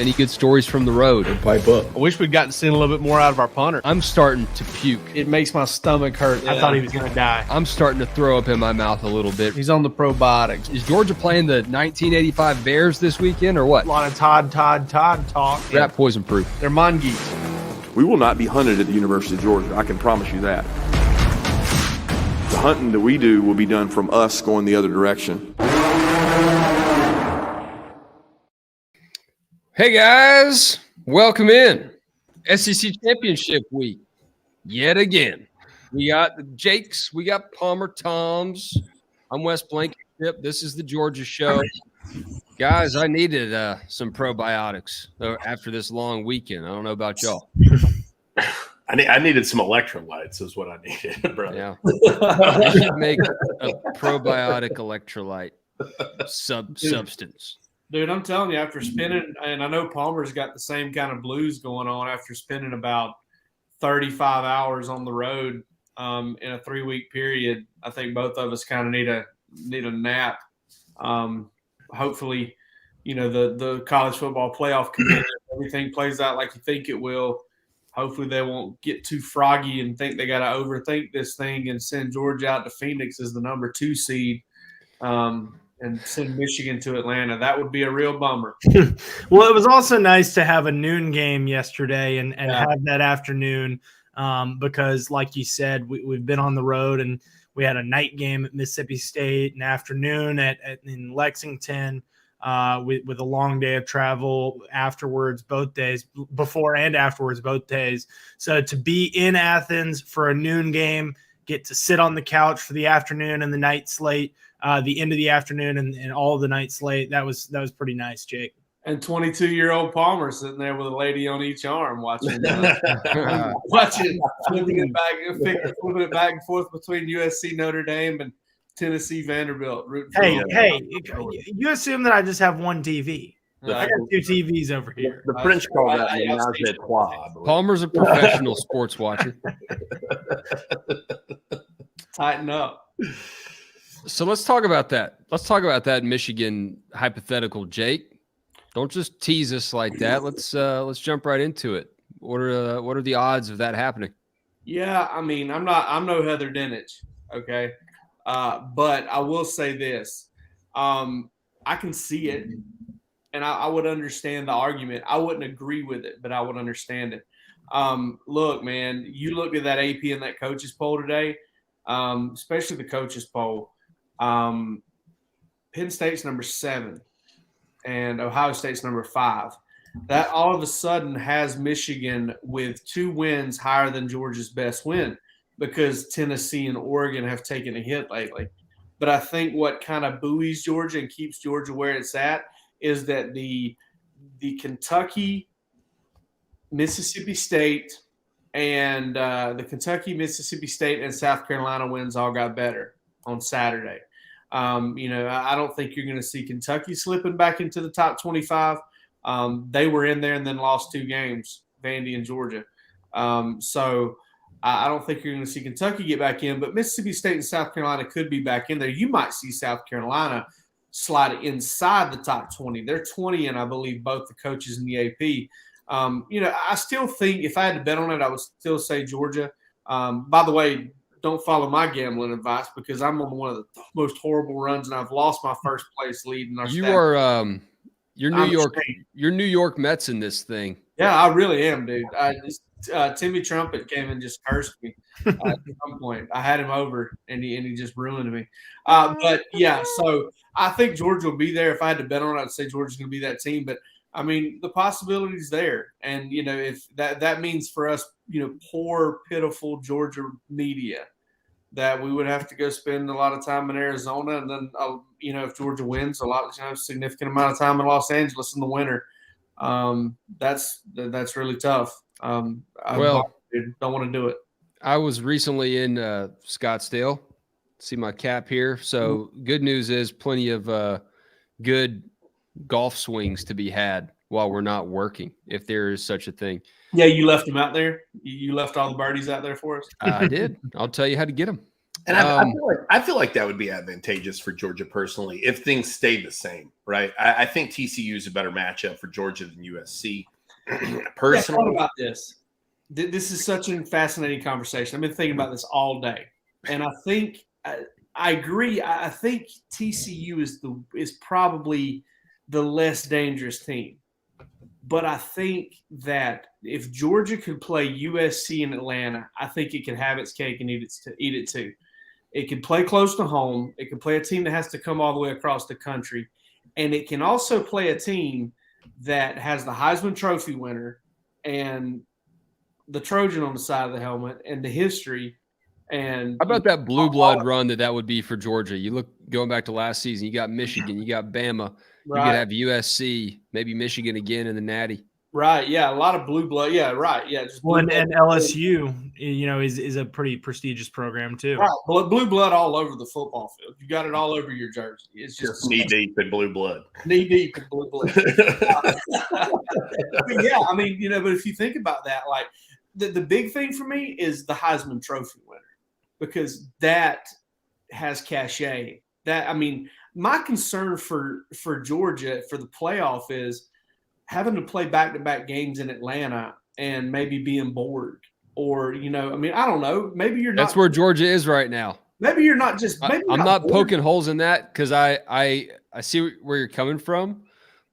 Any good stories from the road? Pipe up. I wish we'd gotten to see a little bit more out of our punter. I'm starting to puke. It makes my stomach hurt. I thought he was going to die. I'm starting to throw up in my mouth a little bit. He's on the probiotics. Is Georgia playing the 1985 Bears this weekend or what? A lot of Todd talk. Rat poison proof. They're mongoose. We will not be hunted at the University of Georgia. I can promise you that. The hunting that we do will be done from us going the other direction. Hey guys, welcome in. SEC Championship Week. Yet again. We got the Jakes, we got Palmer Toms. I'm Wes Blankenship. This is the Georgia Show. Guys, I needed some probiotics after this long weekend. I don't know about y'all. I needed some electrolytes is what I needed, brother. Yeah. I should make a probiotic electrolyte substance. Dude, I'm telling you, after spending, and I know Palmer's got the same kind of blues going on after spending about 35 hours on the road in a 3-week period. I think both of us kind of need a nap. Hopefully, you know, the college football playoff committee, everything plays out like you think it will. Hopefully they won't get too froggy and think they got to overthink this thing and send Georgia out to Phoenix as the number 2 seed. And send Michigan to Atlanta. That would be a real bummer. Well, it was also nice to have a noon game yesterday and have that afternoon because, like you said, we've been on the road and we had a night game at Mississippi State, an afternoon in Lexington with a long day of travel afterwards, both days, before and afterwards, both days. So to be in Athens for a noon game, get to sit on the couch for the afternoon and the night slate, the end of the afternoon and all of the night slate. That was pretty nice, Jake. And 22-year-old Palmer sitting there with a lady on each arm watching, flipping it back and forth between USC Notre Dame and Tennessee Vanderbilt. Hey, you assume that I just have one TV. I got 2 TVs over here. The French call that menage a trois. Palmer's a professional sports watcher. Tighten up. So let's talk about that. Let's talk about that Michigan hypothetical, Jake. Don't just tease us like that. Let's jump right into it. What are the odds of that happening? Yeah, I mean, I'm no Heather Dinich, okay, but I will say this: I can see it, and I would understand the argument. I wouldn't agree with it, but I would understand it. Look, man, you look at that AP and that coaches poll today, especially the coaches poll. Penn State's number 7 and Ohio State's number 5. That all of a sudden has Michigan with 2 wins higher than Georgia's best win because Tennessee and Oregon have taken a hit lately. But I think what kind of buoys Georgia and keeps Georgia where it's at is that the Kentucky, Mississippi State, and the Kentucky, Mississippi State, and South Carolina wins all got better on Saturday. I don't think you're going to see Kentucky slipping back into the top 25. They were in there and then lost 2 games, Vandy and Georgia. So I don't think you're going to see Kentucky get back in, but Mississippi State and South Carolina could be back in there. You might see South Carolina slide inside the top 20. They're 20, and I believe both the coaches and the AP. I still think if I had to bet on it, I would still say Georgia. By the way, don't follow my gambling advice because I'm on one of the most horrible runs, and I've lost my first place lead in our You staff. are you're New York Mets in this thing. Yeah, I really am, dude. Timmy Trumpet came and just cursed me at some point. I had him over, and he just ruined me. But yeah, so I think Georgia will be there. If I had to bet on it, I'd say Georgia's going to be that team. But I mean, the possibility's there, and if that means for us, poor, pitiful Georgia media, that we would have to go spend a lot of time in Arizona, and then if Georgia wins, significant amount of time in Los Angeles in the winter. That's really tough. Don't want to do it. I was recently in Scottsdale. See my cap here. So good news is plenty of good golf swings to be had while we're not working, if there is such a thing. Yeah, you left them out there. You left all the birdies out there for us. I did. I'll tell you how to get them. And I feel like that would be advantageous for Georgia personally if things stayed the same, right? I think TCU is a better matchup for Georgia than USC. Personally, thought about this. This is such a fascinating conversation. I've been thinking about this all day, and I think I agree. I think TCU is probably the less dangerous team, but I think that if Georgia could play USC in Atlanta, I think it could have its cake and eat it too. It can play close to home. It can play a team that has to come all the way across the country. And it can also play a team that has the Heisman Trophy winner and the Trojan on the side of the helmet and the history. And how about that blue blood run that would be for Georgia? You look going back to last season, you got Michigan, you got Bama, right. You could have USC, maybe Michigan again in the Natty. Right, yeah, a lot of blue blood. Yeah, right, yeah. Just and LSU, is a pretty prestigious program too. Right, blue blood all over the football field. You got it all over your jersey. It's just knee deep in blue blood. Knee deep in blue blood. Yeah, I mean, but if you think about that, like the big thing for me is the Heisman Trophy winner, because that has cachet. My concern for Georgia for the playoff is having to play back-to-back games in Atlanta and maybe being bored, or I don't know. Maybe you're not. That's where Georgia is right now. Maybe you're not just. Maybe I'm not poking holes in that because I see where you're coming from,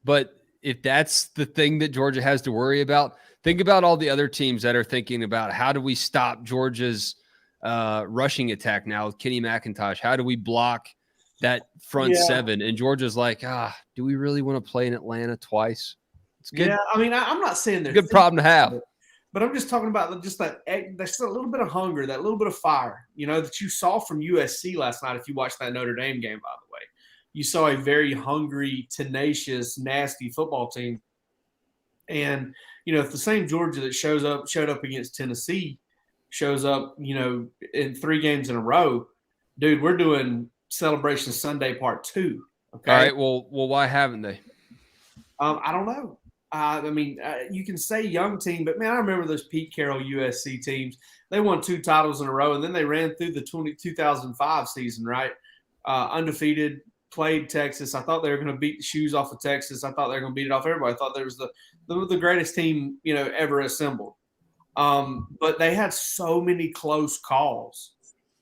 but if that's the thing that Georgia has to worry about, think about all the other teams that are thinking about how do we stop Georgia's rushing attack now with Kenny McIntosh? How do we block that front seven? And Georgia's like, do we really want to play in Atlanta twice? It's good. Yeah, I'm not saying they're good problem to have, but I'm just talking about just that. There's a little bit of hunger, that little bit of fire, that you saw from USC last night. If you watched that Notre Dame game, by the way, you saw a very hungry, tenacious, nasty football team. And if the same Georgia that showed up against Tennessee shows up, in 3 games in a row, dude, we're doing Celebration Sunday Part 2. Okay. All right. Well, why haven't they? I don't know. You can say young team, but man, I remember those Pete Carroll USC teams. They won 2 titles in a row, and then they ran through the 2005 season, right? Undefeated, played Texas. I thought they were going to beat the shoes off of Texas. I thought they were going to beat it off everybody. I thought there was the greatest team, ever assembled. But they had so many close calls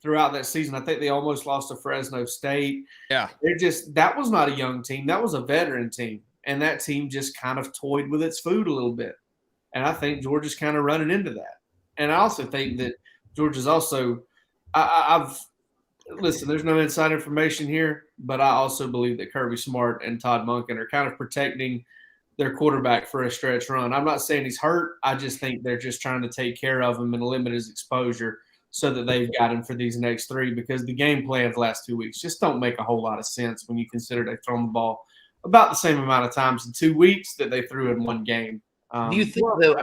throughout that season. I think they almost lost to Fresno State. Yeah. That was not a young team. That was a veteran team. And that team just kind of toyed with its food a little bit. And I think Georgia's kind of running into that. And I also think that Georgia's also listen, there's no inside information here, but I also believe that Kirby Smart and Todd Monken are kind of protecting their quarterback for a stretch run. I'm not saying he's hurt. I just think they're just trying to take care of him and limit his exposure so that they've got him for these next 3, because the game plan of the last 2 weeks just don't make a whole lot of sense when you consider they've thrown the ball about the same amount of times in 2 weeks that they threw in one game. Do you think, though?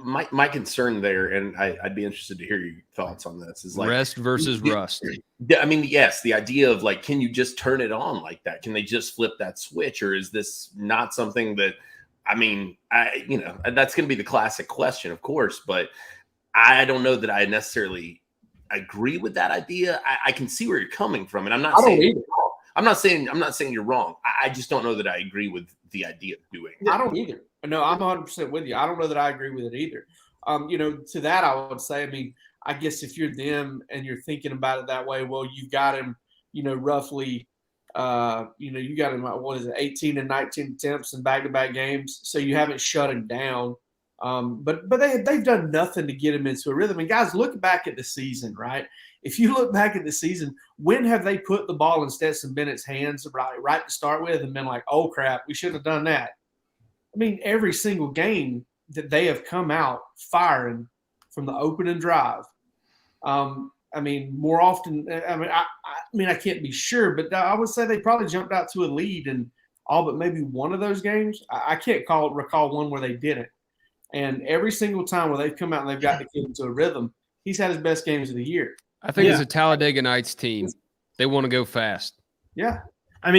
My concern there, and I'd be interested to hear your thoughts on this, is like rest versus rust. Yes, the idea of like, can you just turn it on like that? Can they just flip that switch, or is this not something that? That's going to be the classic question, of course, but I don't know that I necessarily agree with that idea. I can see where you're coming from, and I'm not saying you're wrong. I just don't know that I agree with the idea of doing it. I don't either. No, I'm 100% with you. I don't know that I agree with it either. To that I would say, I guess if you're them and you're thinking about it that way, well, you've got him, roughly, you got him, 18 and 19 attempts in back-to-back games. So you haven't shut him down. But they've done nothing to get him into a rhythm. And guys, look back at the season, right? If you look back at the season, when have they put the ball in Stetson Bennett's hands right to start with and been like, oh, crap, we shouldn't have done that? Every single game that they have come out firing from the opening drive. More often, I can't be sure, but I would say they probably jumped out to a lead in all but maybe one of those games. I can't recall one where they didn't. And every single time where they've come out and they've got to get into a rhythm, he's had his best games of the year. I think it's a Talladega Nights team. They want to go fast. Yeah.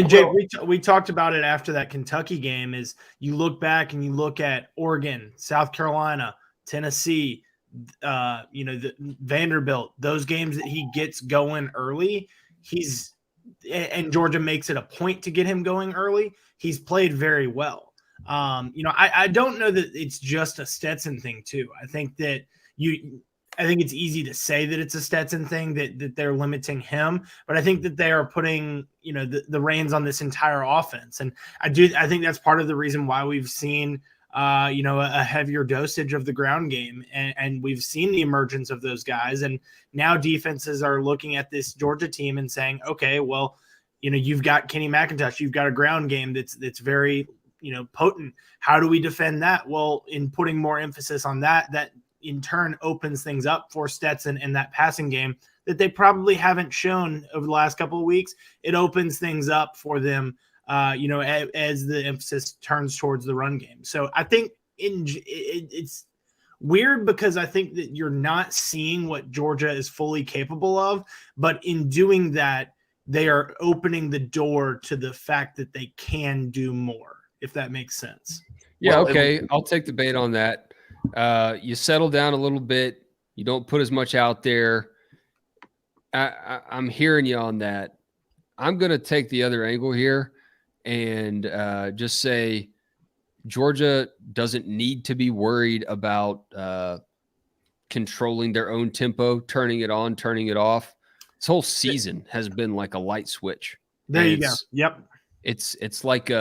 Jake, we talked about it after that Kentucky game. Is you look back and you look at Oregon, South Carolina, Tennessee, the Vanderbilt, those games that he gets going early, and Georgia makes it a point to get him going early. He's played very well. I don't know that it's just a Stetson thing too. I think it's easy to say that it's a Stetson thing, that they're limiting him, but I think that they are putting, the reins on this entire offense. And I think that's part of the reason why we've seen, a heavier dosage of the ground game, and we've seen the emergence of those guys. And now defenses are looking at this Georgia team and saying, okay, well, you've got Kenny McIntosh, you've got a ground game that's very, potent. How do we defend that? Well, in putting more emphasis on that in turn opens things up for Stetson in that passing game that they probably haven't shown over the last couple of weeks. It opens things up for them, as the emphasis turns towards the run game. So I think it's weird because I think that you're not seeing what Georgia is fully capable of, but in doing that, they are opening the door to the fact that they can do more, if that makes sense. Yeah, okay. I'll take the bait on that. You settle down a little bit. You don't put as much out there. I'm hearing you on that. I'm going to take the other angle here and just say Georgia doesn't need to be worried about controlling their own tempo, turning it on, turning it off. This whole season has been like a light switch. There you go. Yep. It's like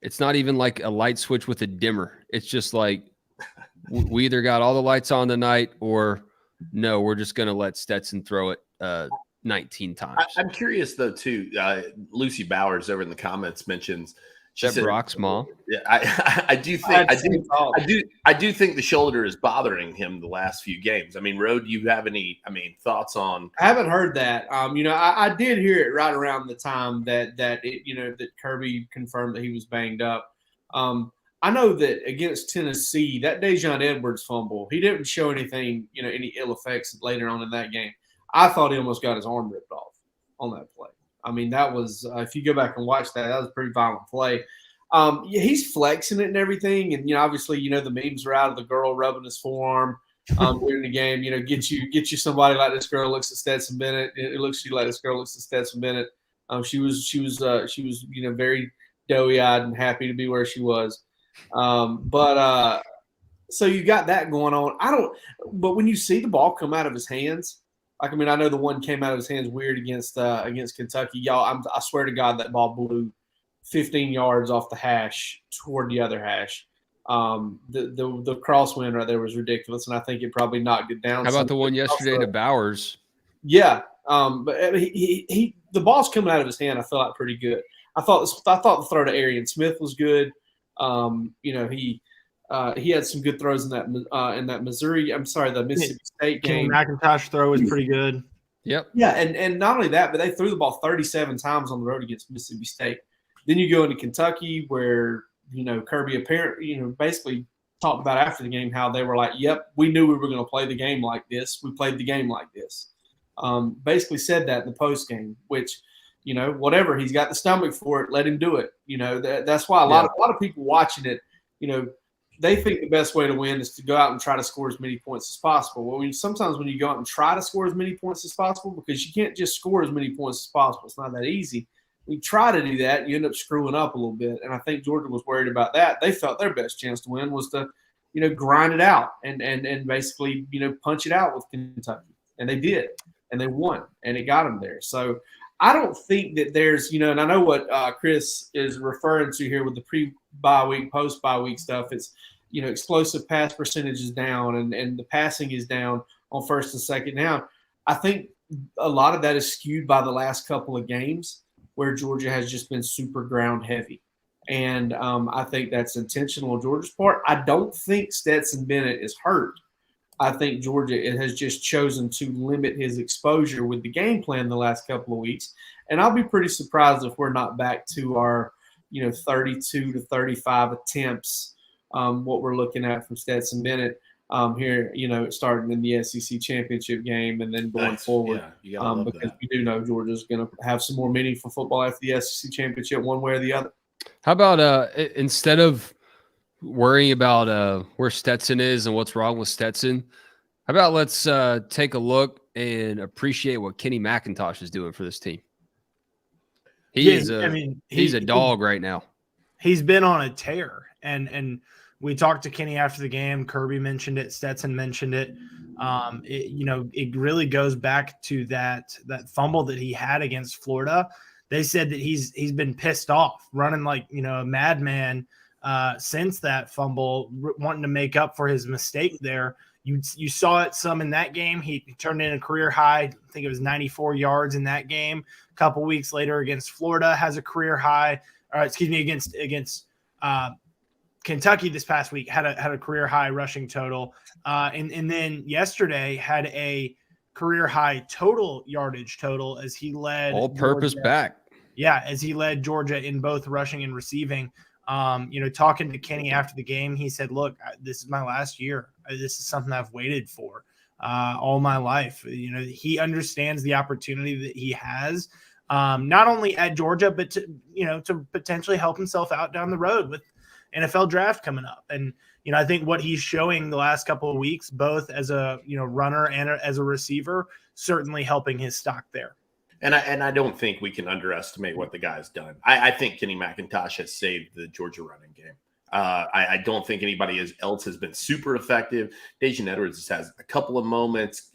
it's not even like a light switch with a dimmer. It's just like we either got all the lights on tonight or no, we're just going to let Stetson throw it 19 times. I'm curious though too. Lucy Bowers over in the comments mentions Brock's mom. Yeah, I do think the shoulder is bothering him the last few games. I mean, Ro, do you have any thoughts on? I haven't heard that. I did hear it right around the time that Kirby confirmed that he was banged up. I know that against Tennessee, that Dejon Edwards fumble, he didn't show anything, any ill effects later on in that game. I thought he almost got his arm ripped off on that play. I mean, that was if you go back and watch that was a pretty violent play. He's flexing it and everything, and obviously, the memes are out of the girl rubbing his forearm during the game. Get you somebody like this girl looks at Stetson Bennett. It looks like this girl looks at Stetson Bennett. She was very doughy-eyed and happy to be where she was. So you got that going on. But when you see the ball come out of his hands. I know the one came out of his hands weird against Kentucky. Y'all, I swear to God, that ball blew 15 yards off the hash toward the other hash. The crosswind right there was ridiculous, and I think it probably knocked it down. How about the one yesterday to Bowers? Yeah, but the ball's coming out of his hand. I felt like pretty good. I thought the throw to Arian Smith was good. He had some good throws in that Missouri. I'm sorry, the Mississippi State game. McIntosh throw was pretty good. Yep. Yeah, and not only that, but they threw the ball 37 times on the road against Mississippi State. Then you go into Kentucky, where Kirby basically talked about after the game how they were like, "Yep, we knew we were going to play the game like this. We played the game like this." Basically said that in the post game, which whatever, he's got the stomach for it. Let him do it. That's why a lot of people watching it, they think the best way to win is to go out and try to score as many points as possible. Well, sometimes when you go out and try to score as many points as possible, because you can't just score as many points as possible. It's not that easy. When you try to do that, you end up screwing up a little bit. And I think Georgia was worried about that. They felt their best chance to win was to, grind it out and basically, punch it out with Kentucky. And they did. And they won. And it got them there. So I don't think that there's, and I know what Chris is referring to here with the pre-bye week, post-bye week stuff. It's, explosive pass percentage is down and the passing is down on first and second down. I think a lot of that is skewed by the last couple of games where Georgia has just been super ground heavy. And I think that's intentional on Georgia's part. I don't think Stetson Bennett is hurt. I think Georgia has just chosen to limit his exposure with the game plan the last couple of weeks. And I'll be pretty surprised if we're not back to our, 32 to 35 attempts, what we're looking at from Stetson Bennett here, starting in the SEC championship game and then going forward. Yeah, because we do know Georgia's going to have some more meaningful football after the SEC championship one way or the other. How about instead of worrying about where Stetson is and what's wrong with Stetson, how about let's take a look and appreciate what Kenny McIntosh is doing for this team. He's a dog right now. He's been on a tear, and we talked to Kenny after the game. Kirby mentioned it. Stetson mentioned it. It really goes back to that fumble that he had against Florida. They said that he's been pissed off, running like a madman since that fumble, wanting to make up for his mistake there. You saw it some in that game. He turned in a career high. I think it was 94 yards in that game. A couple weeks later against Florida has a career high. Against Kentucky this past week had a career high rushing total. And then yesterday had a career high total yardage total as he led all-purpose back. Yeah, as he led Georgia in both rushing and receiving. Talking to Kenny after the game, he said, look, this is my last year. This is something I've waited for all my life. He understands the opportunity that he has, not only at Georgia, but to potentially help himself out down the road with NFL draft coming up. And, I think what he's showing the last couple of weeks, both as a, runner and as a receiver, certainly helping his stock there. And I don't think we can underestimate what the guy's done. I think Kenny McIntosh has saved the Georgia running game. I don't think anybody else has been super effective. Dejan Edwards has a couple of moments.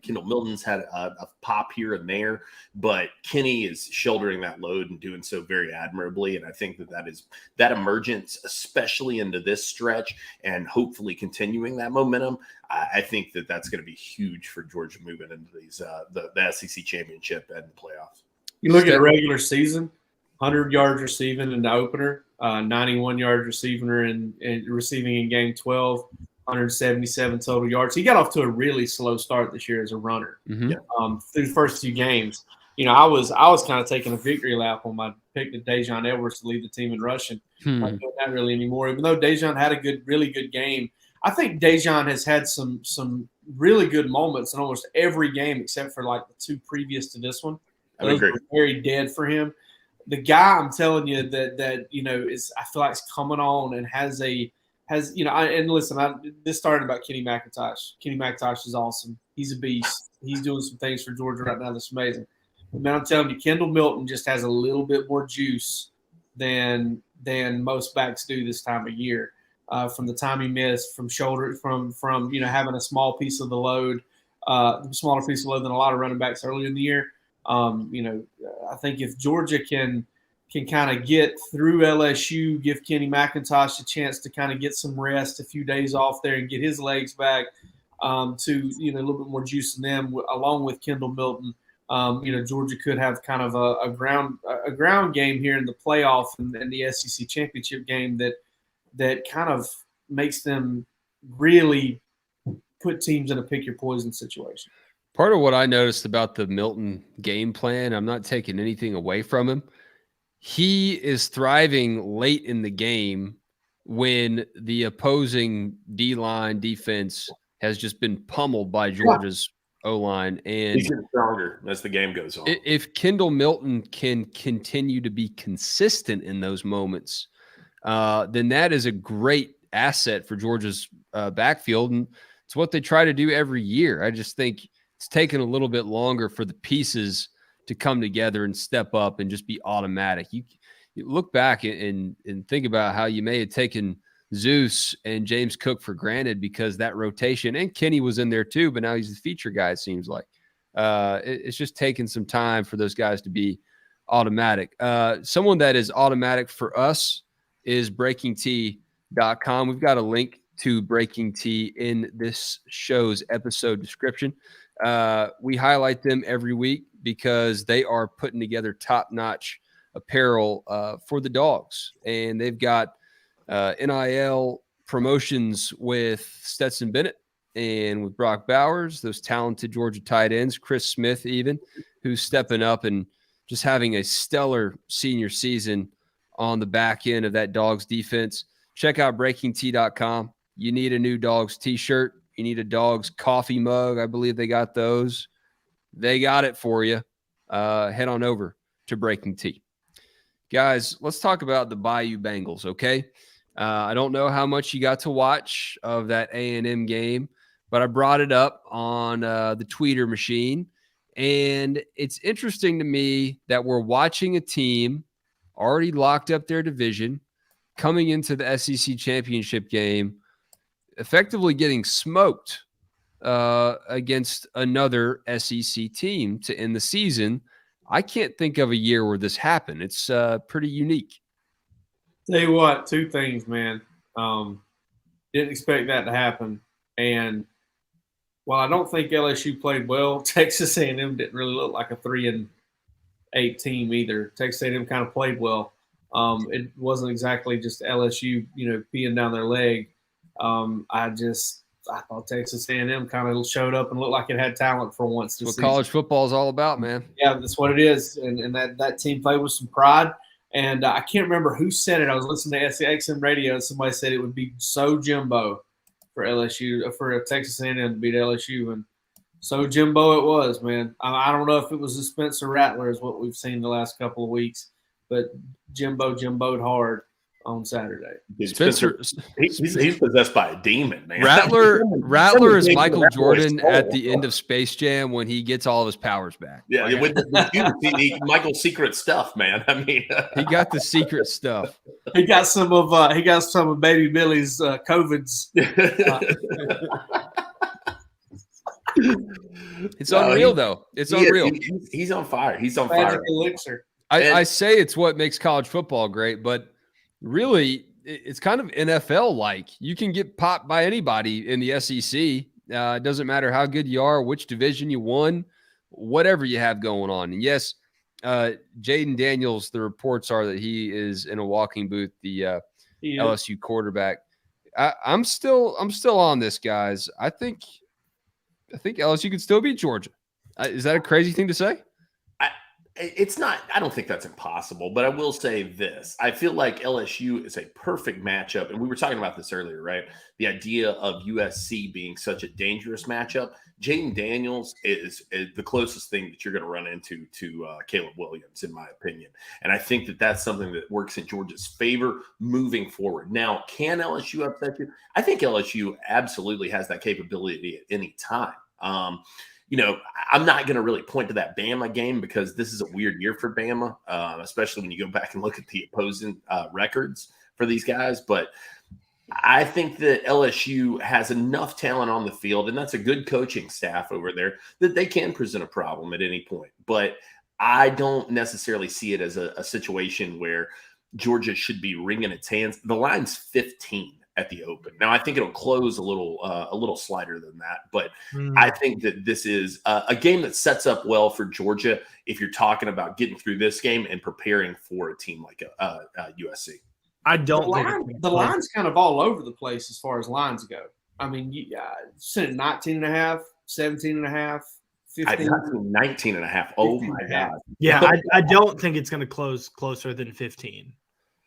Kendall Milton's had a pop here and there, but Kenny is shouldering that load and doing so very admirably. And I think that emergence, especially into this stretch and hopefully continuing that momentum, I think that's going to be huge for Georgia moving into these the SEC championship and the playoffs. You look at a regular season, 100 yards receiving in the opener, 91 yards receiving in game 12, 177 total yards. He got off to a really slow start this year as a runner. Mm-hmm. Through the first few games. I was kind of taking a victory lap on my pick to Dejan Edwards to lead the team in rushing. Not doing that really anymore. Even though Dejan had a really good game, I think Dejan has had some really good moments in almost every game except for like the two previous to this one. Those were very dead for him. The guy, I'm telling you that is, I feel like is coming on and has and listen, this started about Kenny McIntosh. Kenny McIntosh is awesome. He's a beast. He's doing some things for Georgia right now that's amazing. But man, I'm telling you, Kendall Milton just has a little bit more juice than most backs do this time of year. From the time he missed, from having a small piece of the load, smaller piece of load than a lot of running backs earlier in the year. I think if Georgia can kind of get through LSU, give Kenny McIntosh a chance to kind of get some rest, a few days off there, and get his legs back to a little bit more juice in them, along with Kendall Milton. Georgia could have kind of a ground game here in the playoff and the SEC championship game that kind of makes them really put teams in a pick your poison situation. Part of what I noticed about the Milton game plan, I'm not taking anything away from him. He is thriving late in the game when the opposing D-line defense has just been pummeled by Georgia's O-line. And he's getting stronger as the game goes on. If Kendall Milton can continue to be consistent in those moments, then that is a great asset for Georgia's backfield. And it's what they try to do every year. I just think it's taken a little bit longer for the pieces to come together and step up and just be automatic. You look back and think about how you may have taken Zeus and James Cook for granted because that rotation, and Kenny was in there too, but now he's the feature guy, it seems like. It's just taken some time for those guys to be automatic. Someone that is automatic for us is BreakingT.com. We've got a link to Breaking T in this show's episode description. We highlight them every week because they are putting together top-notch apparel for the Dogs. And they've got NIL promotions with Stetson Bennett and with Brock Bowers, those talented Georgia tight ends, Chris Smith even, who's stepping up and just having a stellar senior season on the back end of that Dogs defense. Check out BreakingT.com. You need a new Dogs t-shirt. You need a Dogs coffee mug. I believe they got those. They got it for you. Head on over to Breaking T. Guys, let's talk about the Bayou Bengals, okay? I don't know how much you got to watch of that A&M game, but I brought it up on the tweeter machine. And it's interesting to me that we're watching a team already locked up their division coming into the SEC championship game, effectively getting smoked against another SEC team to end the season. I can't think of a year where this happened. It's pretty unique. Tell you what, two things, man. Didn't expect that to happen. And while I don't think LSU played well, Texas A&M didn't really look like a 3-8 team either. Texas A&M kind of played well. It wasn't exactly just LSU, peeing down their leg. I thought Texas A&M kind of showed up and looked like it had talent for once. That's what college football is all about, man. Yeah, that's what it is. And that team played with some pride. And I can't remember who said it. I was listening to XM radio, and somebody said it would be so Jimbo for LSU, for Texas A&M to beat LSU. And so Jimbo it was, man. I don't know if it was the Spencer Rattler is what we've seen the last couple of weeks, but Jimbo'd hard on Saturday. Dude, Spencer, he's possessed by a demon, man. Rattler is Michael Jordan at the end of Space Jam when he gets all of his powers back. Yeah, with Michael's secret stuff, man. I mean, he got the secret stuff. He got some of Baby Billy's COVIDs. It's unreal, though. It's unreal. He's on fire. He's on Magic fire. elixir. I say it's what makes college football great, but really, it's kind of NFL-like. You can get popped by anybody in the SEC. It doesn't matter how good you are, which division you won, whatever you have going on. And yes, Jaden Daniels, the reports are that he is in a walking booth, the LSU quarterback. I'm still on this, guys. I think LSU could still beat Georgia. Is that a crazy thing to say? It's not. I don't think that's impossible, but I will say this. I feel like LSU is a perfect matchup. And we were talking about this earlier, right? The idea of USC being such a dangerous matchup. Jaden Daniels is the closest thing that you're going to run into to Caleb Williams, in my opinion. And I think that that's something that works in Georgia's favor moving forward. Now, can LSU upset you? I think LSU absolutely has that capability at any time. I'm not going to really point to that Bama game because this is a weird year for Bama, especially when you go back and look at the opposing records for these guys. But I think that LSU has enough talent on the field, and that's a good coaching staff over there, that they can present a problem at any point. But I don't necessarily see it as a situation where Georgia should be wringing its hands. The line's 15. At the open. Now, I think it'll close a little slighter than that, but I think that this is a game that sets up well for Georgia if you're talking about getting through this game and preparing for a team like USC. I don't think the line's kind of all over the place as far as lines go. I mean, sent 19.5, 17.5, 15. 19.5. Oh my God. Yeah, I don't think it's going to close closer than 15.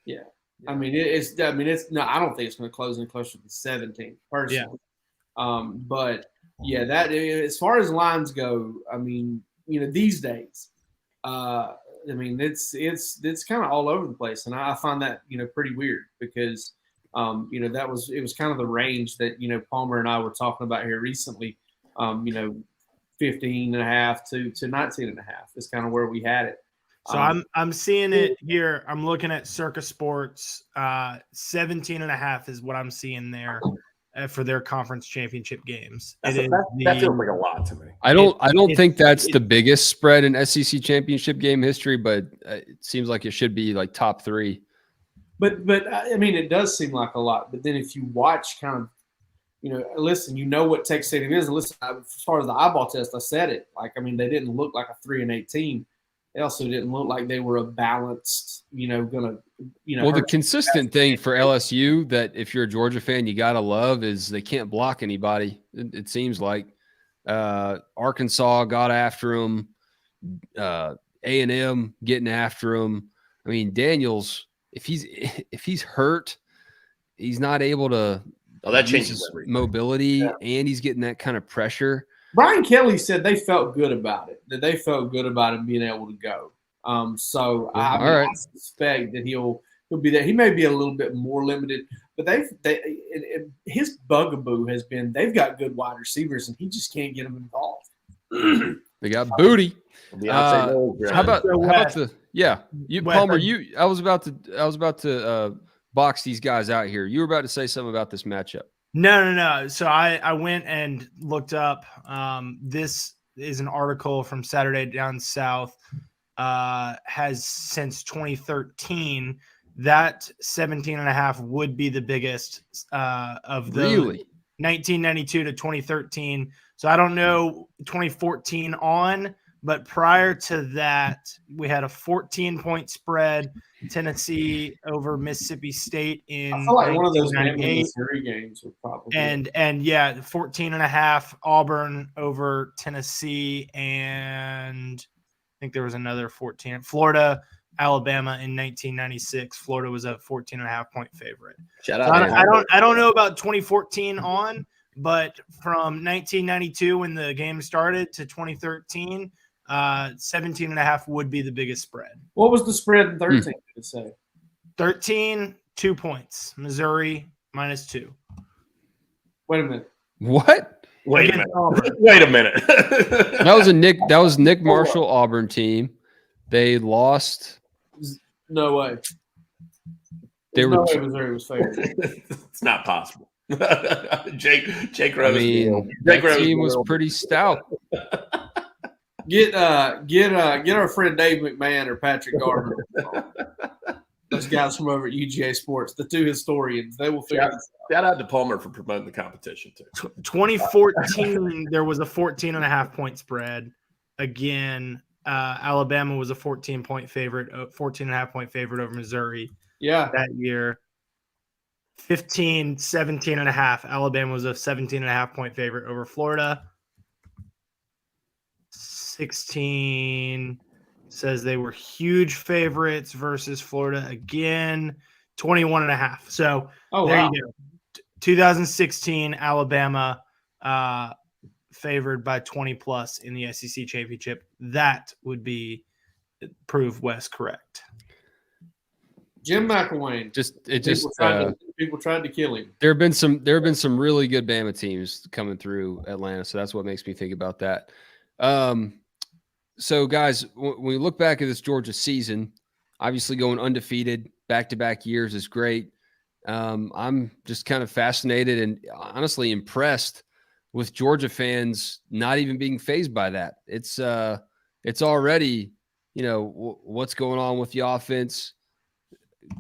Yeah. I mean, I don't think it's going to close any closer to 17 personally. Yeah. But yeah, that as far as lines go, I mean, these days, it's kind of all over the place, and I find that pretty weird because it was kind of the range that Palmer and I were talking about here recently. 15.5 to 19.5 is kind of where we had it. So I'm seeing it here. I'm looking at Circa Sports. 17.5 is what I'm seeing there for their conference championship games. That feels like a lot to me. I don't think that's the biggest spread in SEC championship game history, but it seems like it should be like top 3. But I mean, it does seem like a lot. But then if you watch kind of, listen, what Texas A&M is. Listen, as far as the eyeball test, I said it. Like, I mean, they didn't look like a 3-8 team. They also didn't look like they were a balanced, Well, the consistent thing for LSU that if you're a Georgia fan, you got to love is they can't block anybody. It seems like Arkansas got after them, A&M getting after them. I mean, Daniels, if he's hurt, he's not able to that changes mobility, and he's getting that kind of pressure. Brian Kelly said they felt good about it, that they felt good about him being able to go. I suspect that he'll be there. He may be a little bit more limited, but his bugaboo has been they've got good wide receivers, and he just can't get them involved. They got booty. How about the Palmer? I was about to box these guys out here. You were about to say something about this matchup. No. So I went and looked up. This is an article from Saturday Down South. Has since 2013 that 17.5 would be the biggest of the 1992 to 2013. So I don't know 2014 on, but prior to that, we had a 14-point spread. Tennessee over Mississippi State in I feel like one of those Missouri games would probably and 14.5 Auburn over Tennessee, and I think there was another 14. Florida, Alabama in 1996. Florida was a 14.5 point favorite. Shout out! I don't know about 2014 on, but from 1992 when the game started to 2013. 17.5 would be the biggest spread. What was the spread in 13? Did it say 13, 2 points. Missouri -2. Wait a minute. What? Wait a minute. That was Nick Marshall Auburn team. They lost. No way. Missouri was favored. It's not possible. Jake Rose. I mean, that team was pretty stout. Get our friend Dave McMahon or Patrick Gardner. Those guys from over at UGA Sports, the two historians, they will figure this out. Shout out to Palmer for promoting the competition too. 2014, there was a 14.5 point spread. Again, Alabama was a 14.5 point favorite over Missouri. Yeah, that year. 17.5. Alabama was a 17.5 point favorite over Florida. 16 says they were huge favorites versus Florida again. 21.5. So there you go. 2016 Alabama favored by 20 plus in the SEC championship. That would prove Wes correct. Jim McElwain. People tried to kill him. There have been some really good Bama teams coming through Atlanta, so that's what makes me think about that. So guys, when we look back at this Georgia season, obviously going undefeated back-to-back years is great. I'm just kind of fascinated and honestly impressed with Georgia fans not even being fazed by that. It's already, what's going on with the offense.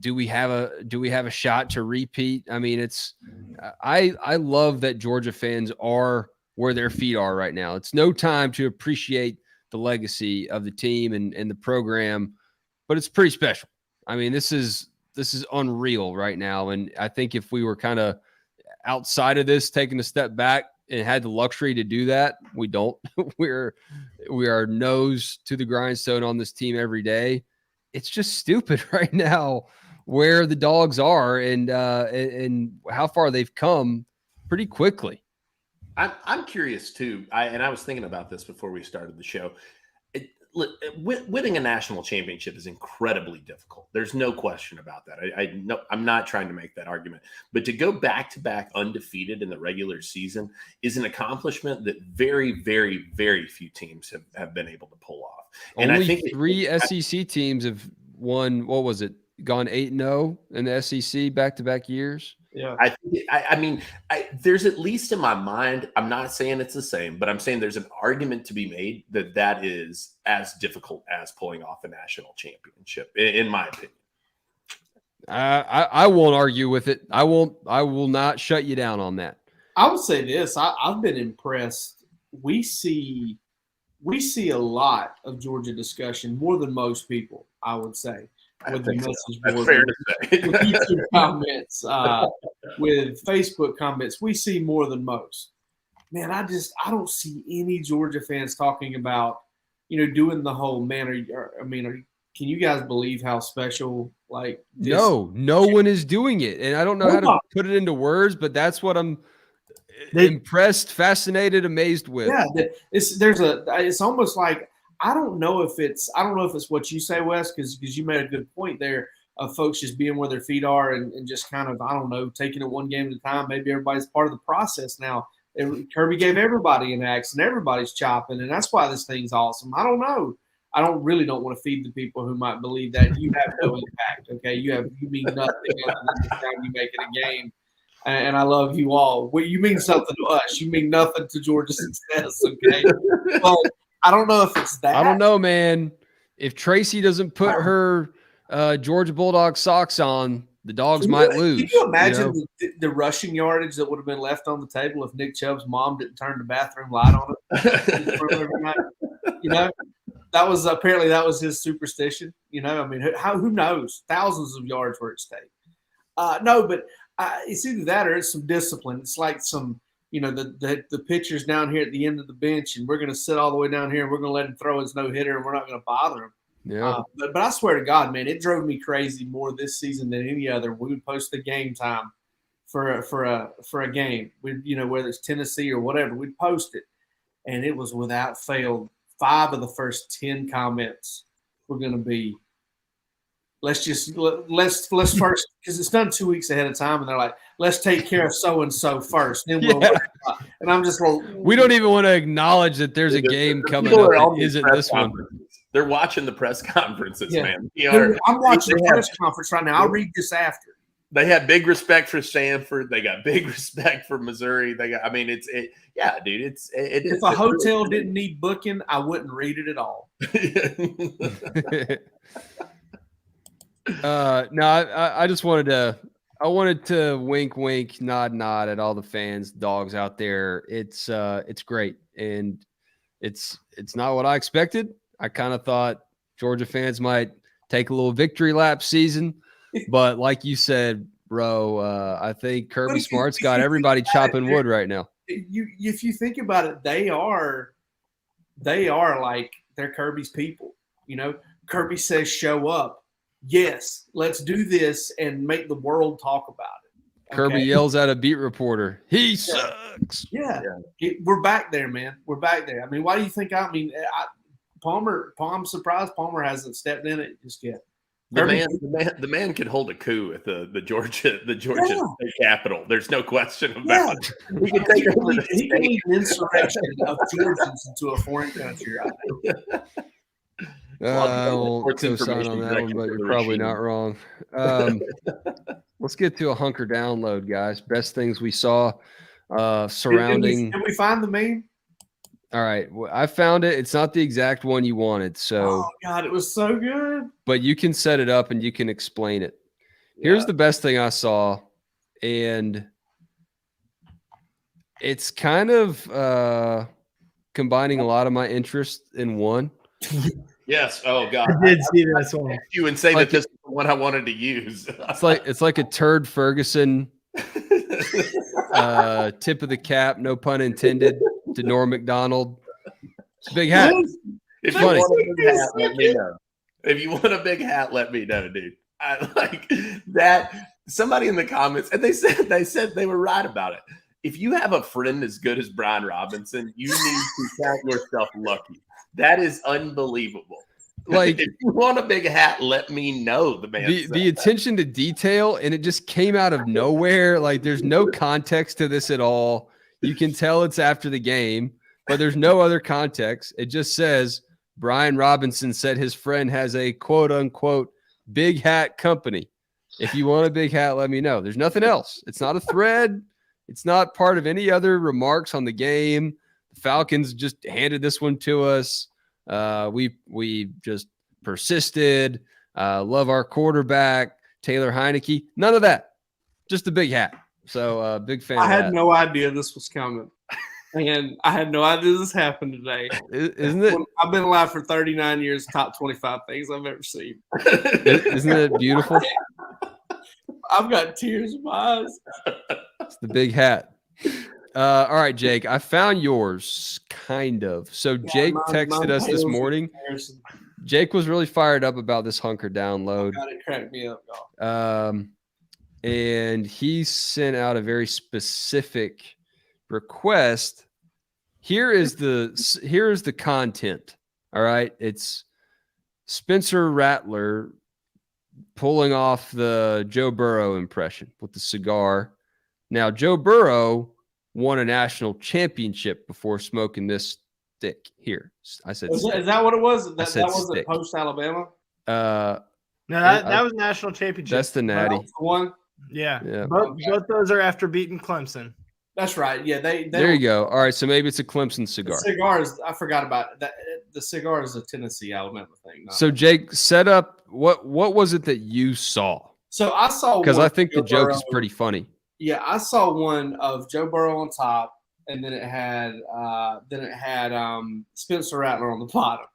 Do we have a shot to repeat? I mean, I love that Georgia fans are where their feet are right now. It's no time to appreciate the legacy of the team and the program, but it's pretty special. I mean, this is unreal right now. And I think if we were kind of outside of this, taking a step back and had the luxury to do that, we don't. We are nose to the grindstone on this team every day. It's just stupid right now where the Dogs are and how far they've come pretty quickly. I'm curious too. I was thinking about this before we started the show. Winning a national championship is incredibly difficult. There's no question about that. I'm not trying to make that argument, but to go back-to-back undefeated in the regular season is an accomplishment that very, very, very few teams have been able to pull off. And Only I think three SEC teams have won. What was it? Gone 8-0 in the SEC back-to-back years. Yeah, I mean, there's at least in my mind, I'm not saying it's the same, but I'm saying there's an argument to be made that is as difficult as pulling off a national championship, in my opinion. I won't argue with it. I will not shut you down on that. I would say this. I've been impressed. We see a lot of Georgia discussion, more than most people, I would say. With the message board, fair to say. With YouTube comments, with Facebook comments, we see more than most. Man, I don't see any Georgia fans talking about, doing the whole can you guys believe how special this? No one is doing it, and I don't know how to put it into words, but that's what I'm impressed, fascinated, amazed with. Yeah, it's almost like. I don't know if it's what you say, Wes, because you made a good point there. of folks just being where their feet are and just kind of, I don't know, taking it one game at a time. Maybe everybody's part of the process now. Kirby gave everybody an axe and everybody's chopping, and that's why this thing's awesome. I don't know. I don't want to feed the people who might believe that you have no impact. Okay, you mean nothing other than the time you make it a game. And I love you all. Well, you mean something to us. You mean nothing to Georgia's success. Okay, but I don't know if it's that. I don't know, man. If Tracy doesn't put her Georgia Bulldog socks on, the Dogs might lose. Can you imagine the rushing yardage that would have been left on the table if Nick Chubb's mom didn't turn the bathroom light on it? That was his superstition. I mean, who knows? Thousands of yards were at stake. No, but it's either that or it's some discipline. It's like some, the pitcher's down here at the end of the bench, and we're going to sit all the way down here, and we're going to let him throw his no hitter, and we're not going to bother him. Yeah. But I swear to God, man, it drove me crazy more this season than any other. We would post the game time for a game, whether it's Tennessee or whatever, we'd post it, and it was without fail. 5 of the first 10 comments were going to be, let's first, because it's done 2 weeks ahead of time, and they're like, let's take care of so and so first, then we'll. And I'm just like, we don't even want to acknowledge that there's a game coming up that isn't this one. They're watching the press conferences, man. I'm watching the press conference right now. I'll read this after. They have big respect for Stanford. They got big respect for Missouri. Dude. If a hotel didn't need booking, I wouldn't read it at all. No, I just wanted to wink, nod at all the fans, dogs out there. It's great, and it's not what I expected. I kind of thought Georgia fans might take a little victory lap season, but like you said, bro, I think Kirby Smart's got everybody chopping wood right now. If you think about it, they are like, they're Kirby's people. Kirby says show up. Yes, let's do this and make the world talk about it. Okay? Kirby yells at a beat reporter, he sucks. Yeah. We're back there, man. We're back there. I mean, why do you think? I'm surprised Palmer hasn't stepped in it just yet. The man could hold a coup at the Georgia State Capitol. There's no question about it. He can take over the state. He can lead an insurrection of Georgians into a foreign country. I think. I won't co-sign on that one, but you're probably not wrong. Let's get to a Hunker download, guys. Best things we saw surrounding. Did we find the meme? All right. Well, I found it. It's not the exact one you wanted. So, oh, God, it was so good. But you can set it up and you can explain it. Yeah. Here's the best thing I saw. And it's kind of combining a lot of my interest in one. Yes. Oh, God. I did see this one. You and say that this is the one I wanted to use. It's like a Turd Ferguson tip of the cap, no pun intended, to Norm Macdonald. It's a big hat. If you want a big hat, let me know, dude. I like that. Somebody in the comments, and they said they were right about it. If you have a friend as good as Brian Robinson, you need to count yourself lucky. That is unbelievable. Like, if you want a big hat, let me know. The attention to detail, and it just came out of nowhere. Like, there's no context to this at all. You can tell it's after the game, but there's no other context. It just says Brian Robinson said his friend has a quote unquote big hat company. If you want a big hat, let me know. There's nothing else. It's not a thread. It's not part of any other remarks on the game. The Falcons just handed this one to us. We just persisted. Love our quarterback, Taylor Heineke. None of that. Just a big hat. So big fan. I had no idea this was coming. And I had no idea this happened today. Isn't it? I've been alive for 39 years, top 25 things I've ever seen. Isn't it beautiful? I've got tears in my eyes. It's the big hat. All right, Jake, I found yours, kind of. So Jake texted us this morning. Jake was really fired up about this Hunker download. God, it cracked me up, y'all. And he sent out a very specific request. Here is the content. All right, it's Spencer Rattler pulling off the Joe Burrow impression with the cigar. Now, Joe Burrow won a national championship before smoking this stick here. I said Is that what it was? That wasn't stick. post Alabama? No, that was national championship. That's the natty. That's the one? Yeah. Both those are after beating Clemson. That's right. Yeah, there you go. All right, so maybe it's a Clemson cigar. The cigars, I forgot about that. The cigar is a Tennessee Alabama thing. So Jake, set up what was it that you saw? So I saw, because I think the joke is pretty funny. Yeah, I saw one of Joe Burrow on top, and then it had Spencer Rattler on the bottom,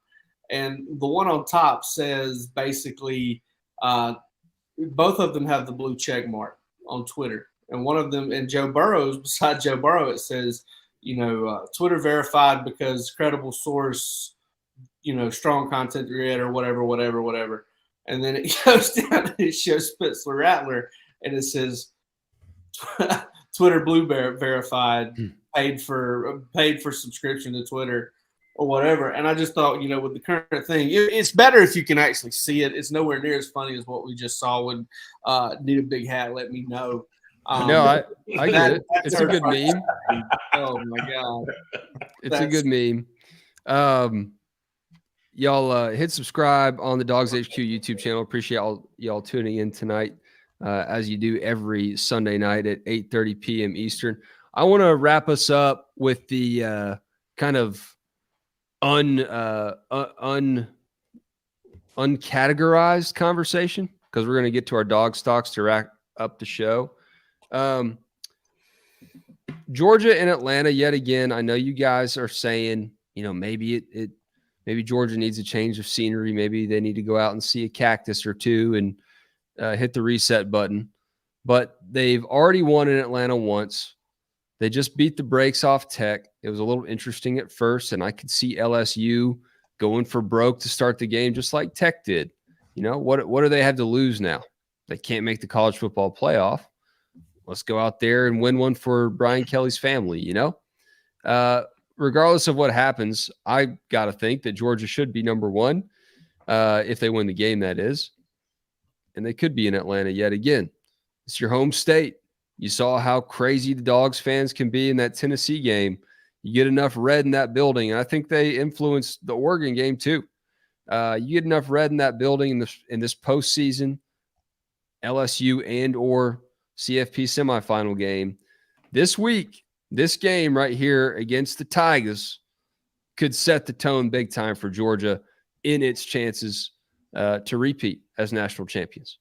and the one on top says basically both of them have the blue check mark on Twitter. And one of them, and Joe Burrow's, beside Joe Burrow, it says, Twitter verified because credible source, strong content creator, whatever. And then it goes down and it shows Spencer Rattler, and it says, Twitter blue verified, paid for subscription to Twitter or whatever. And I just thought, with the current thing, it's better if you can actually see it. It's nowhere near as funny as what we just saw when Need a Big Hat Let Me Know. No, I get it. It's a good meme. Oh my God. It's a good meme. Y'all hit subscribe on the DawgsHQ YouTube channel. Appreciate y'all tuning in tonight, as you do every Sunday night at 8:30 p.m. Eastern. I want to wrap us up with the kind of uncategorized conversation, because we're going to get to our dog stocks to wrap up the show. Georgia and Atlanta yet again. I know you guys are saying, maybe maybe Georgia needs a change of scenery. Maybe they need to go out and see a cactus or two and hit the reset button. But they've already won in Atlanta once. They just beat the brakes off Tech. It was a little interesting at first, and I could see LSU going for broke to start the game, just like Tech did. What do they have to lose now? They can't make the college football playoff. Let's go out there and win one for Brian Kelly's family, Regardless of what happens, I got to think that Georgia should be number one if they win the game, that is. And they could be in Atlanta yet again. It's your home state. You saw how crazy the Dogs fans can be in that Tennessee game. You get enough red in that building, and I think they influenced the Oregon game too. You get enough red in that building in this postseason, LSU and or CFP semifinal game this week. This game right here against the Tigers could set the tone big time for Georgia in its chances to repeat as national champions.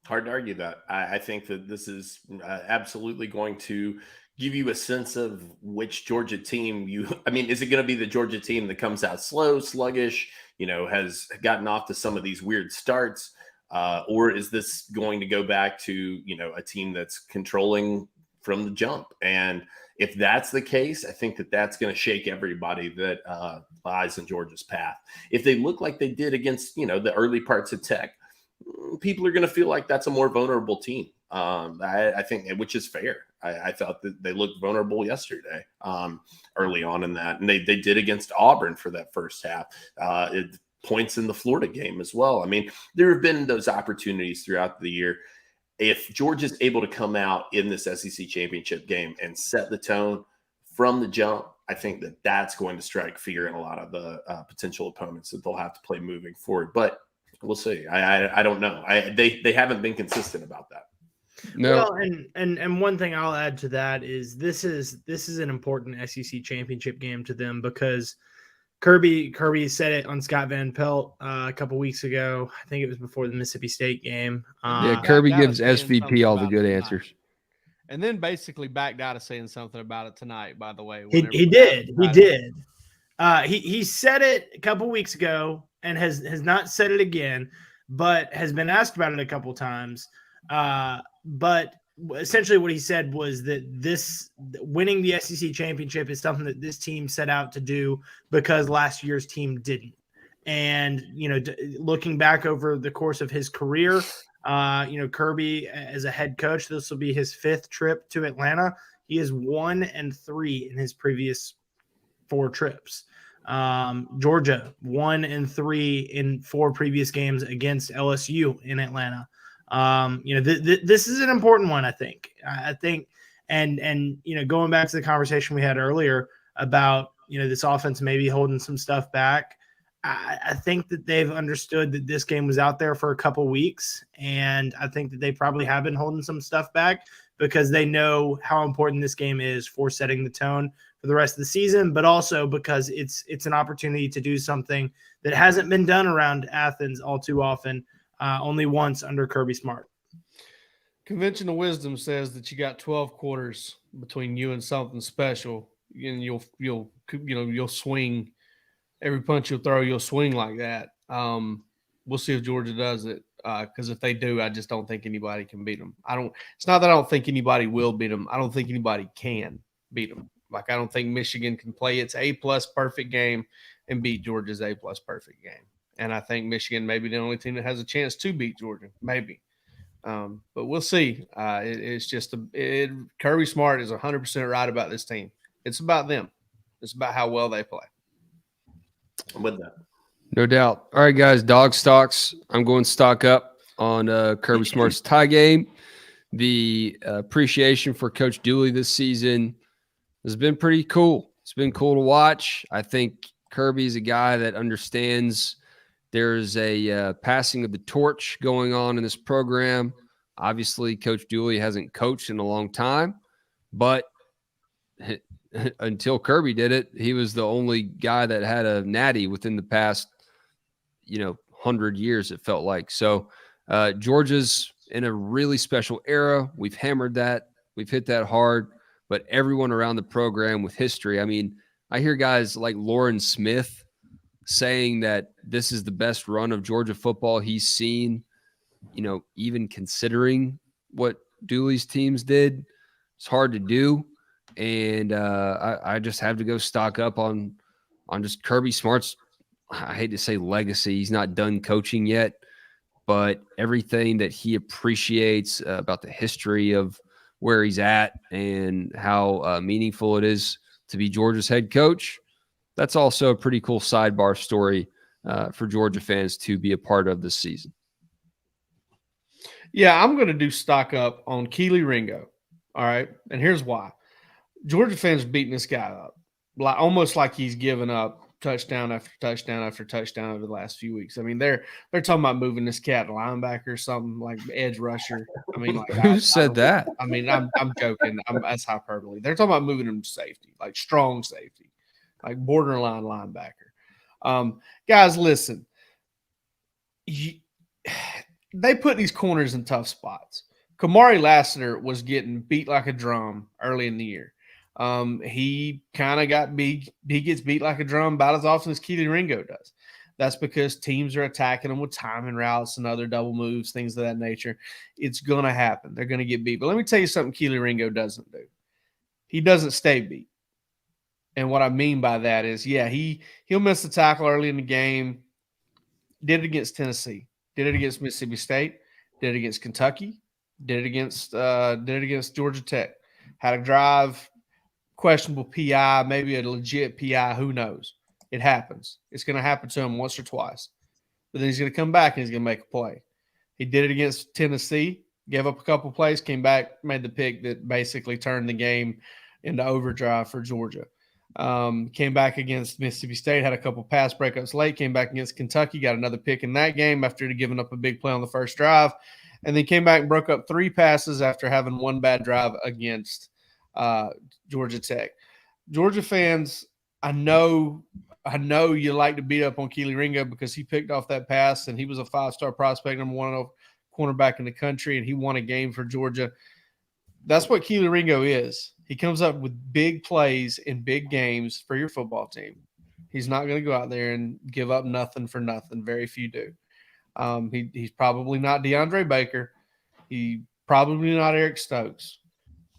Hard to argue that. I think that this is absolutely going to give you a sense of which Georgia team is it going to be the Georgia team that comes out slow, sluggish, has gotten off to some of these weird starts? Or is this going to go back to, a team that's controlling from the jump? And if that's the case, I think that that's going to shake everybody that lies in Georgia's path. If they look like they did against, the early parts of Tech, people are going to feel like that's a more vulnerable team. I think, which is fair. I thought that they looked vulnerable yesterday early on in that. And they did against Auburn for that first half. Points in the Florida game as well. There have been those opportunities throughout the year. If Georgia's able to come out in this SEC championship game and set the tone from the jump, I think that that's going to strike fear in a lot of the potential opponents that they'll have to play moving forward. But we'll see. I don't know. They haven't been consistent about that. No. Well, and one thing I'll add to that is this is an important SEC championship game to them, because Kirby said it on Scott Van Pelt a couple weeks ago. I think it was before the Mississippi State game. Kirby gives SVP all the good answers. And then basically backed out of saying something about it tonight, by the way. He did. He said it a couple weeks ago and has not said it again, but has been asked about it a couple times. But essentially what he said was that winning the SEC championship is something that this team set out to do because last year's team didn't. And, looking back over the course of his career, Kirby as a head coach, this will be his 5th trip to Atlanta. He is 1-3 in his previous 4 trips. Georgia 1-3 in 4 previous games against LSU in Atlanta. This is an important one, I think. And going back to the conversation we had earlier about this offense maybe holding some stuff back. I think that they've understood that this game was out there for a couple weeks, and I think that they probably have been holding some stuff back because they know how important this game is for setting the tone for the rest of the season, but also because it's an opportunity to do something that hasn't been done around Athens all too often, only once under Kirby Smart. Conventional wisdom says that you got 12 quarters between you and something special, and you'll swing. Every punch you'll throw, you'll swing like that. We'll see if Georgia does it. Because if they do, I just don't think anybody can beat them. It's not that I don't think anybody will beat them. I don't think anybody can beat them. Like, I don't think Michigan can play its A+ perfect game and beat Georgia's A+ perfect game. And I think Michigan may be the only team that has a chance to beat Georgia, maybe. But we'll see. It's just Kirby Smart is 100% right about this team. It's about them. It's about how well they play. I'm with that. No doubt. All right, guys, dog stocks. I'm going stock up on Kirby Smart's tie game. The appreciation for Coach Dooley this season has been pretty cool. It's been cool to watch. I think Kirby's a guy that understands there's a passing of the torch going on in this program. Obviously, Coach Dooley hasn't coached in a long time, but until Kirby did it, he was the only guy that had a natty within the past, 100 years, it felt like. So Georgia's in a really special era. We've hammered that. We've hit that hard. But everyone around the program with history, I mean, I hear guys like Lauren Smith saying that this is the best run of Georgia football he's seen, even considering what Dooley's teams did. It's hard to do. And I just have to go stock up on just Kirby Smart's, I hate to say legacy. He's not done coaching yet, but everything that he appreciates about the history of where he's at and how meaningful it is to be Georgia's head coach. That's also a pretty cool sidebar story for Georgia fans to be a part of this season. Yeah, I'm going to do stock up on Keely Ringo. All right. And here's why. Georgia fans beating this guy up, almost like he's given up touchdown after touchdown after touchdown over the last few weeks. I mean, they're talking about moving this cat linebacker or something, like edge rusher. I mean, like, who said that? I mean, I'm joking. That's hyperbole. They're talking about moving him to safety, like strong safety, like borderline linebacker. Guys, listen. They put these corners in tough spots. Kamari Lassiter was getting beat like a drum early in the year. He kind of got beat. He gets beat like a drum about as often as Keely Ringo does. That's because teams are attacking him with timing routes and other double moves, things of that nature. It's going to happen. They're going to get beat. But let me tell you something Keely Ringo doesn't do. He doesn't stay beat. And what I mean by that is, yeah, he'll miss the tackle early in the game. Did it against Tennessee. Did it against Mississippi State. Did it against Kentucky. Did it against Georgia Tech. Had a drive, questionable PI, maybe a legit PI, who knows? It happens. It's going to happen to him once or twice. But then he's going to come back and he's going to make a play. He did it against Tennessee, gave up a couple plays, came back, made the pick that basically turned the game into overdrive for Georgia. Came back against Mississippi State, had a couple pass breakups late, came back against Kentucky, got another pick in that game after he'd given up a big play on the first drive, and then came back and broke up 3 passes after having one bad drive against Georgia Tech. Georgia fans, I know you like to beat up on Keely Ringo because he picked off that pass and he was a 5-star prospect, number 1 cornerback in the country, and he won a game for Georgia. That's what Keely Ringo is. He comes up with big plays in big games for your football team. He's not going to go out there and give up nothing for nothing. Very few do. He's probably not DeAndre Baker. He probably not Eric Stokes,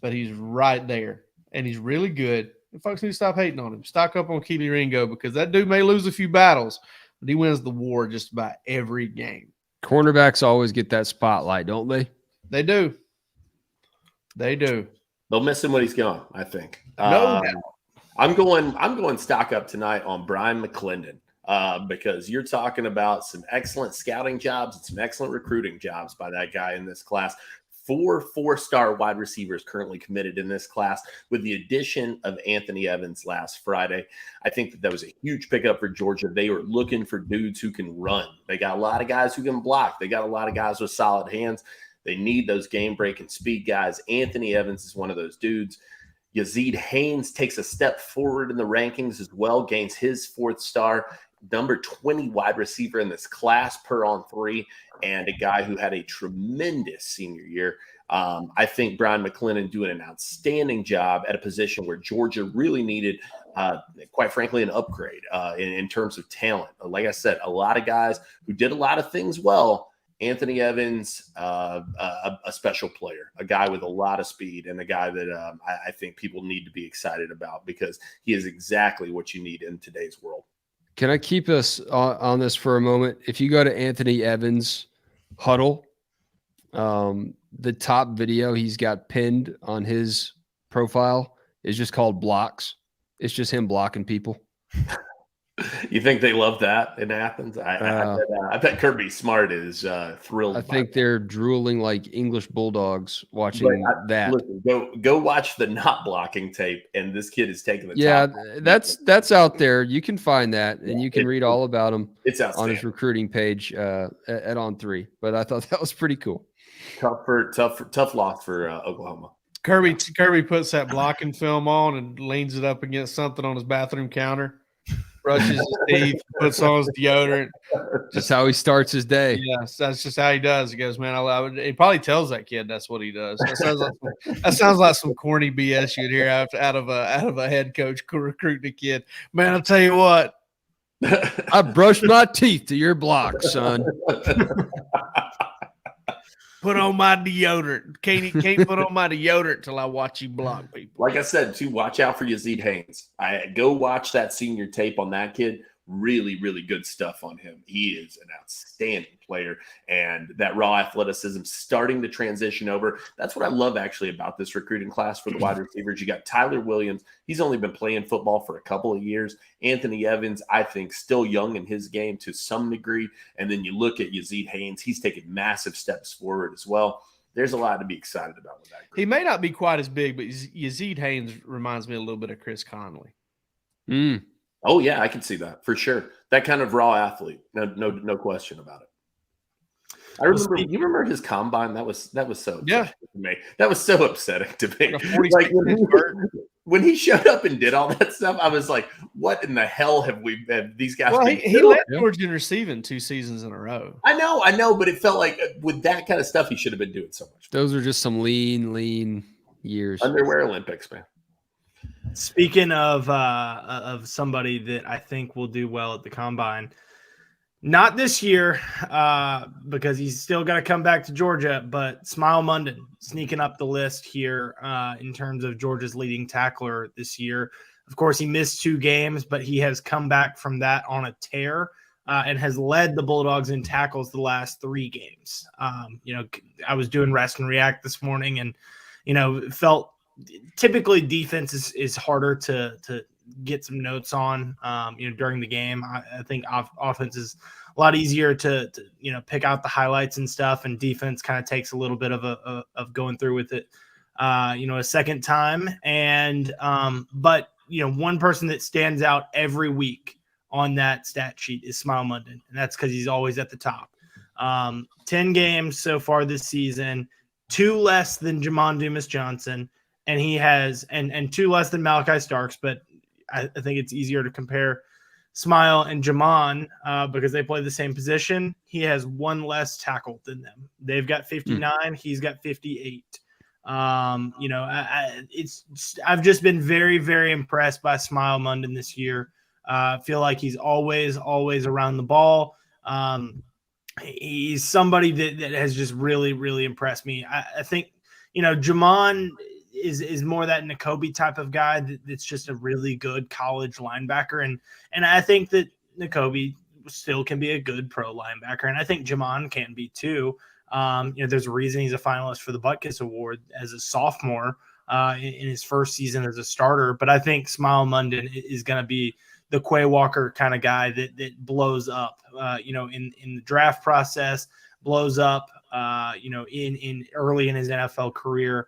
but he's right there, and he's really good. And folks need to stop hating on him. Stock up on Keely Ringo because that dude may lose a few battles, but he wins the war just about every game. Cornerbacks always get that spotlight, don't they? They do. They do. They'll miss him when he's gone, I think. No doubt. I'm going stock up tonight on Brian McClendon because you're talking about some excellent scouting jobs and some excellent recruiting jobs by that guy in this class. 4 4-star wide receivers currently committed in this class, with the addition of Anthony Evans last Friday. I think that was a huge pickup for Georgia. They were looking for dudes who can run. They got a lot of guys who can block. They got a lot of guys with solid hands. They need those game-breaking speed guys. Anthony Evans is one of those dudes. Yazid Haynes takes a step forward in the rankings as well, gains his 4th star, number 20 wide receiver in this class per on 3, and a guy who had a tremendous senior year. I think Brian McClendon doing an outstanding job at a position where Georgia really needed, quite frankly, an upgrade in terms of talent. Like I said, a lot of guys who did a lot of things well. Anthony Evans, a special player, a guy with a lot of speed, and a guy that I think people need to be excited about because he is exactly what you need in today's world. Can I keep us on this for a moment? If you go to Anthony Evans' huddle, the top video he's got pinned on his profile is just called blocks. It's just him blocking people. You think they love that in Athens? I bet Kirby Smart is thrilled. I think they're drooling like English Bulldogs watching that. Listen, go watch the not blocking tape, and this kid is taking the yeah, top. that's out there. You can find that, and you can read all about him on his recruiting page at On3. But I thought that was pretty cool. Tough loss for Oklahoma. Kirby puts that blocking film on and leans it up against something on his bathroom counter. Brushes his teeth, puts on his deodorant. Just how he starts his day. Yes, that's just how he does. He goes, man, he probably tells that kid that's what he does. That sounds like some corny BS you'd hear out of a head coach recruiting a kid. Man, I'll tell you what. I brushed my teeth to your block, son. Put on my deodorant. Can't put on my deodorant till I watch you block people. Like I said, too, watch out for Yazid Haynes. Go watch that senior tape on that kid. Really, really good stuff on him. He is an outstanding player, and that raw athleticism starting to transition over. That's what I love actually about this recruiting class for the wide receivers. You got Tyler Williams. He's only been playing football for a couple of years. Anthony Evans, I think, still young in his game to some degree. And then you look at Yazid Haynes. He's taken massive steps forward as well. There's a lot to be excited about with that group. He may not be quite as big, but Yazid Haynes reminds me a little bit of Chris Conley. Oh, yeah, I can see that for sure. That kind of raw athlete. No question about it. I remember. You remember his combine? That was so upsetting to me. That was so upsetting to me. Like when he showed up and did all that stuff, I was like, "What in the hell have these guys?" Well, he led Georgia in receiving 2 seasons in a row. I know, but it felt like with that kind of stuff, he should have been doing so much. Those are just some lean years. Underwear Olympics, man. Speaking of somebody that I think will do well at the combine, not this year because he's still got to come back to Georgia, but Smile Munden sneaking up the list here in terms of Georgia's leading tackler this year. Of course, he missed 2 games, but he has come back from that on a tear and has led the Bulldogs in tackles the last 3 games. I was doing Rest and React this morning and, felt typically defense is harder to get some notes on, during the game. I think offense is a lot easier to pick out the highlights and stuff, and defense kind of takes a little bit of going through with it, a second time. And but one person that stands out every week on that stat sheet is Smile Munden, and that's because he's always at the top. 10 games so far this season, 2 less than Jamon Dumas-Johnson. And he has and 2 less than Malachi Starks, but I think it's easier to compare Smile and Jamon because they play the same position. He has 1 less tackle than them. They've got 59. He's got 58. I've just been very, very impressed by Smile Munden this year. I feel like he's always around the ball. He's somebody that has just really, really impressed me. I think, Jamon is more that Nakobe type of guy that's just a really good college linebacker. And I think that Nakobe still can be a good pro linebacker. And I think Jamon can be too. There's a reason he's a finalist for the Butkus Award as a sophomore. in his first season as a starter. But I think Smile Munden is going to be the Quay Walker kind of guy that blows up, in the draft process, blows up, in early in his NFL career.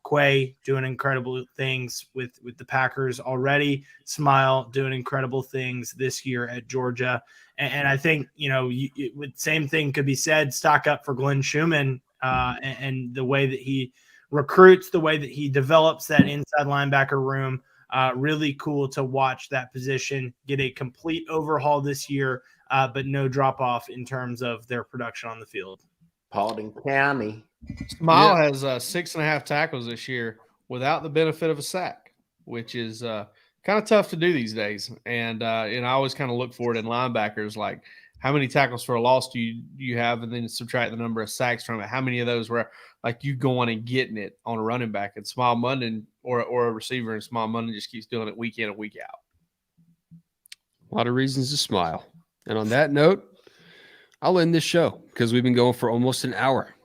Quay doing incredible things with the Packers already. Smile doing incredible things this year at Georgia. And I think, same thing could be said, stock up for Glenn Schumann and the way that he recruits, the way that he develops that inside linebacker room. Really cool to watch that position get a complete overhaul this year, but no drop off in terms of their production on the field. Paulding County. Smile has 6.5 tackles this year without the benefit of a sack, which is kind of tough to do these days. And I always kind of look for it in linebackers, like how many tackles for a loss do you have, and then subtract the number of sacks from it. How many of those were like you going and getting it on a running back? And Smile Munden or a receiver, and Smile Munden just keeps doing it week in and week out. A lot of reasons to smile. And on that note, I'll end this show because we've been going for almost an hour.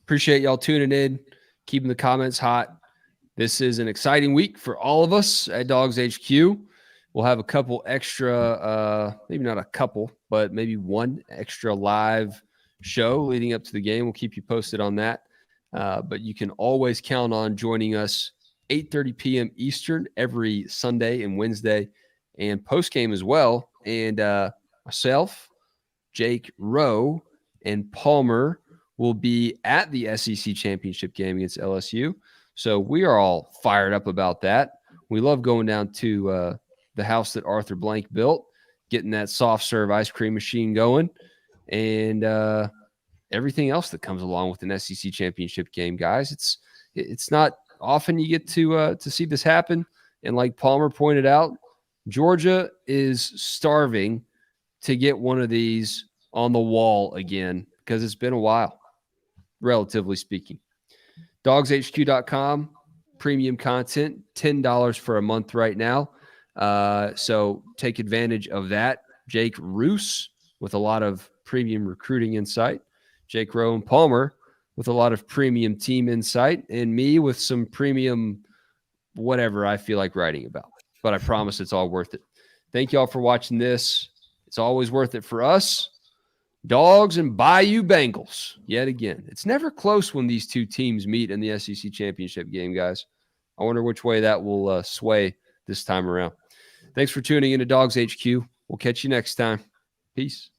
Appreciate y'all tuning in, keeping the comments hot. This is an exciting week for all of us at DawgsHQ. We'll have a couple extra, maybe not a couple, but maybe one extra live show leading up to the game. We'll keep you posted on that. But you can always count on joining us 8:30 p.m. Eastern every Sunday and Wednesday, and post-game as well. And myself, Jake Rowe, and Palmer will be at the SEC championship game against LSU. So we are all fired up about that. We love going down to the house that Arthur Blank built, getting that soft serve ice cream machine going, and everything else that comes along with an SEC championship game, guys. It's not often you get to see this happen. And like Palmer pointed out, Georgia is starving to get one of these on the wall again because it's been a while, relatively speaking. DawgsHQ.com, premium content, $10 for a month right now. So take advantage of that. Jake Roos with a lot of premium recruiting insight. Jake Rowe and Palmer with a lot of premium team insight. And me with some premium whatever I feel like writing about. But I promise it's all worth it. Thank you all for watching this. It's always worth it for us. Dogs and Bayou Bengals, yet again. It's never close when these two teams meet in the SEC championship game, guys. I wonder which way that will sway this time around. Thanks for tuning in to DawgsHQ. We'll catch you next time. Peace.